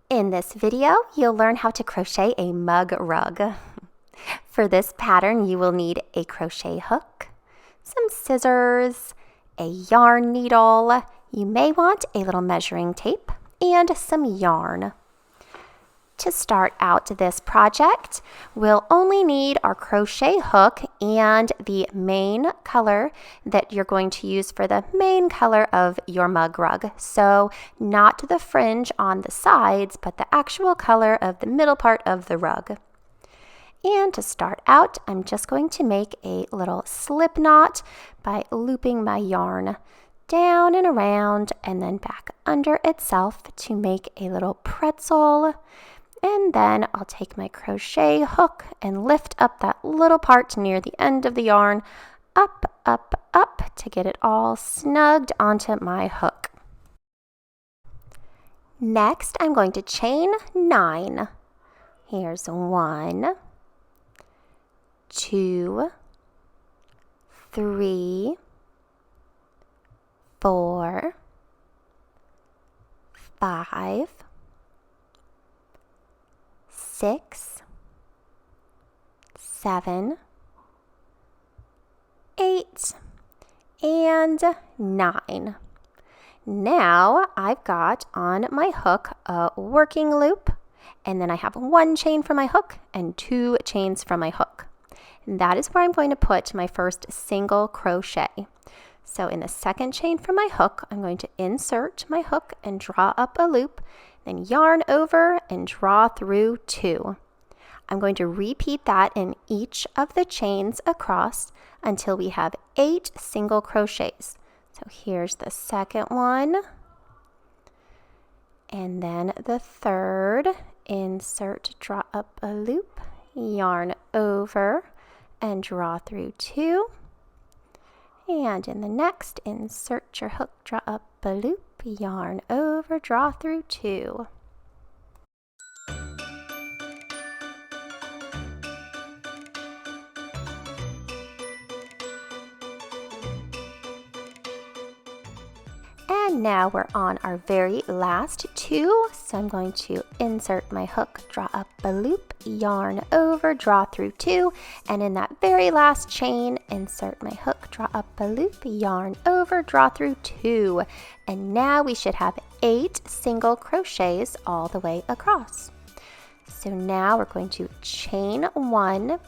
In this video, you'll learn how to crochet a mug rug. For this pattern, you will need a crochet hook, some scissors, a yarn needle. You may want a little measuring tape and some yarn. To start out this project, we'll only need our crochet hook and the main color that you're going to use for the main color of your mug rug. So not the fringe on the sides, but the actual color of the middle part of the rug. And to start out, I'm just going to make a little slip knot by looping my yarn down and around and then back under itself to make a little pretzel. And then I'll take my crochet hook and lift up that little part near the end of the yarn, up, up, up, to get it all snugged onto my hook. Next, I'm going to chain 9. Here's 1, 2, 3, 4, 5, 6, 7, 8, and 9. Now I've got on my hook a working loop, and then I have 1 chain from my hook and 2 chains from my hook. And that is where I'm going to put my first single crochet. So in the second chain from my hook, I'm going to insert my hook and draw up a loop, then yarn over and draw through 2. I'm going to repeat that in each of the chains across until we have 8 single crochets. So here's the second one, and then the third. Insert, draw up a loop, yarn over and draw through 2. And in the next, insert your hook, draw up a loop, yarn over, draw through 2. And now we're on our very last 2, so I'm going to insert my hook, draw up a loop, yarn over, draw through 2, and in that very last chain, insert my hook, draw up a loop, yarn over, draw through 2, and now we should have 8 single crochets all the way across. So now we're going to chain 1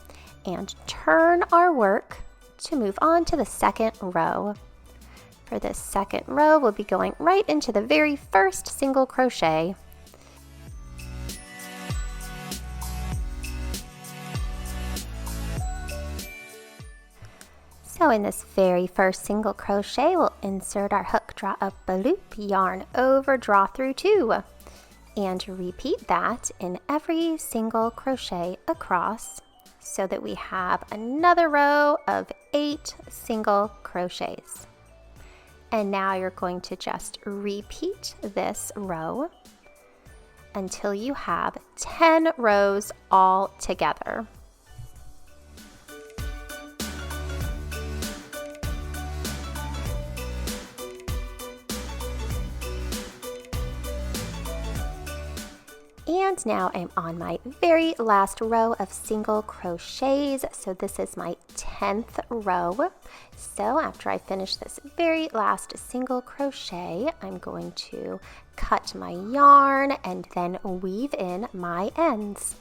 and turn our work to move on to the second row. For this second row, we'll be going right into the very first single crochet. So in this very first single crochet, we'll insert our hook, draw up a loop, yarn over, draw through 2, and repeat that in every single crochet across so that we have another row of 8 single crochets. And now you're going to just repeat this row until you have 10 rows all together. And now I'm on my very last row of single crochets. So this is my 10th row. So after I finish this very last single crochet, I'm going to cut my yarn and then weave in my ends.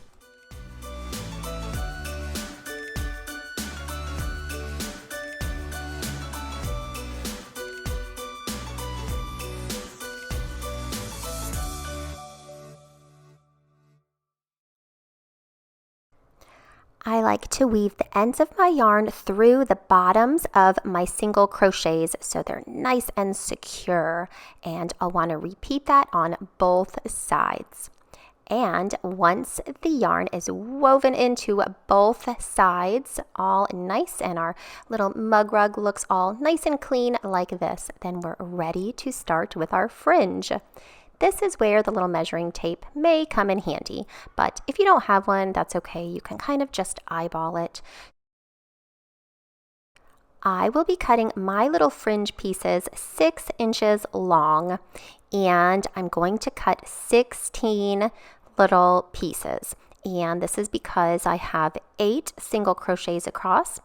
I like to weave the ends of my yarn through the bottoms of my single crochets so they're nice and secure, and I'll want to repeat that on both sides. And once the yarn is woven into both sides, all nice, and our little mug rug looks all nice and clean like this, then we're ready to start with our fringe. This is where the little measuring tape may come in handy, but if you don't have one, that's okay. You can kind of just eyeball it. I will be cutting my little fringe pieces 6 inches long, and I'm going to cut 16 little pieces. And this is because I have 8 single crochets across,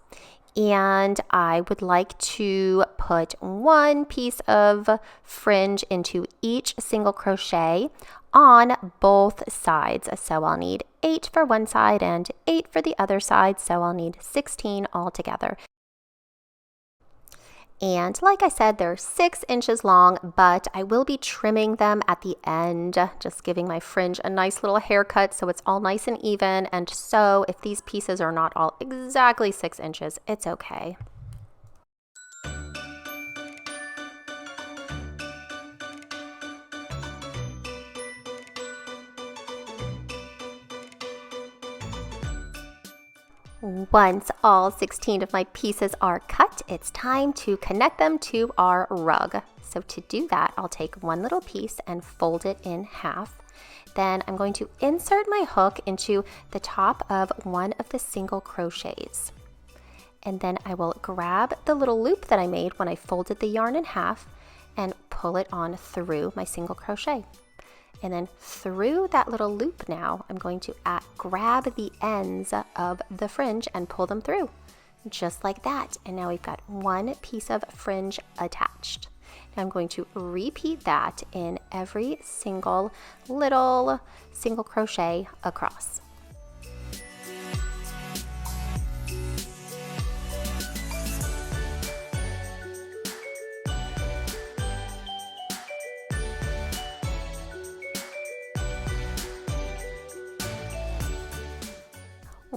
and I would like to put 1 piece of fringe into each single crochet on both sides. So I'll need 8 for one side and 8 for the other side, so I'll need 16 altogether. And like I said, they're 6 inches long, but I will be trimming them at the end, just giving my fringe a nice little haircut so it's all nice and even. And so if these pieces are not all exactly 6 inches, it's okay. Once all 16 of my pieces are cut, it's time to connect them to our rug. So to do that, I'll take one little piece and fold it in half. Then I'm going to insert my hook into the top of one of the single crochets. And then I will grab the little loop that I made when I folded the yarn in half and pull it on through my single crochet. And then through that little loop now, I'm going to grab the ends of the fringe and pull them through, just like that. And now we've got one piece of fringe attached. Now I'm going to repeat that in every single little single crochet across.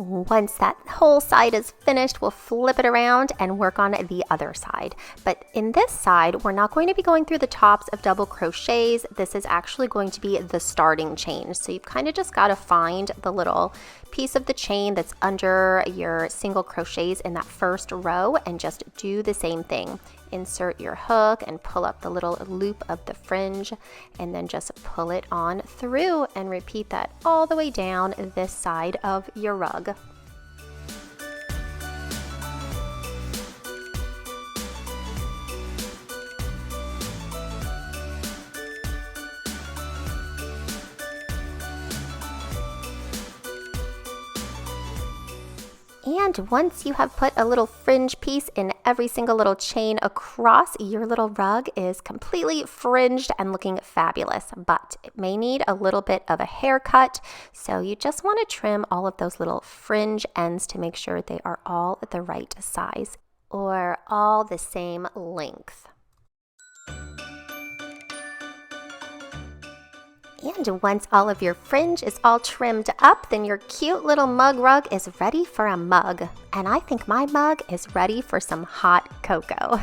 Once that whole side is finished, we'll flip it around and work on the other side. But in this side, we're not going to be going through the tops of double crochets. This is actually going to be the starting chain. So you've kind of just got to find the little piece of the chain that's under your single crochets in that first row and just do the same thing. Insert your hook and pull up the little loop of the fringe and then just pull it on through and repeat that all the way down this side of your rug. And once you have put a little fringe piece in every single little chain across, your little rug is completely fringed and looking fabulous, but it may need a little bit of a haircut. So you just want to trim all of those little fringe ends to make sure they are all the right size or all the same length. And once all of your fringe is all trimmed up, then your cute little mug rug is ready for a mug. And I think my mug is ready for some hot cocoa.